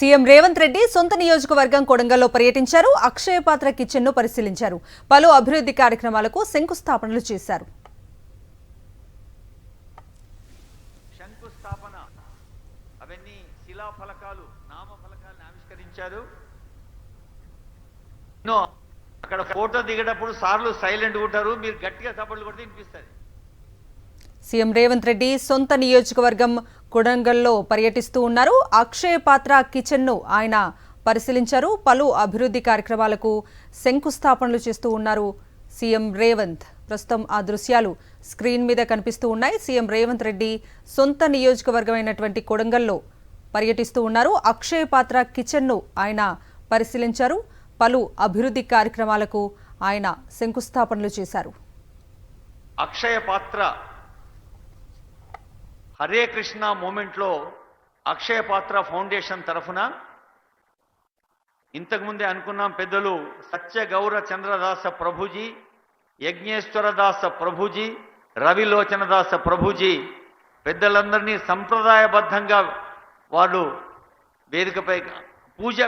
CM Revanth Reddy సొంత నియోజకవర్గం కొడంగల్లో పర్యటించారు. అక్షయ పాత్ర కిచెన్ ను పరిశీలించారు. పలు అభివృద్ధి కార్యక్రమాలకు శంకుస్థాపనలు చేశారు. శంకుస్థాపన అవన్నీ శిలాఫలకాలు నామఫలకాలను ఆవిష్కరించారు. అక్కడ ఫోటో దిగేటప్పుడు సార్లు సైలెంట్ ఉంటారు, మీరు గట్టిగా చప్పట్లు కొడితే వినిపిస్తుంది. సీఎం రేవంత్ రెడ్డి సొంత నియోజకవర్గం కొడంగల్లో పర్యటిస్తూ ఉన్నారు. అక్షయ పాత్ర కిచెన్ ను ఆయన పరిశీలించారు. పలు అభివృద్ధి కార్యక్రమాలకు శంకుస్థాపనలు చేస్తూ ఉన్నారు సీఎం రేవంత్. ప్రస్తుతం ఆ దృశ్యాలు స్క్రీన్ మీద కనిపిస్తూ ఉన్నాయి. సీఎం రేవంత్ రెడ్డి సొంత నియోజకవర్గమైనటువంటి కొడంగల్లో పర్యటిస్తూ ఉన్నారు. అక్షయ పాత్ర కిచెన్ ను ఆయన పరిశీలించారు. పలు అభివృద్ధి కార్యక్రమాలకు ఆయన శంకుస్థాపనలు చేశారు. అక్షయ పాత్ర హరే కృష్ణ మూమెంట్లో అక్షయ పాత్ర ఫౌండేషన్ తరఫున ఇంతకుముందే అనుకున్నాం, పెద్దలు సత్య గౌర చంద్రదాస ప్రభుజీ, యజ్ఞేశ్వరదాస ప్రభుజీ, రవిలోచనదాస ప్రభుజీ పెద్దలందరినీ సంప్రదాయబద్ధంగా వాళ్ళు వేదికపై పూజ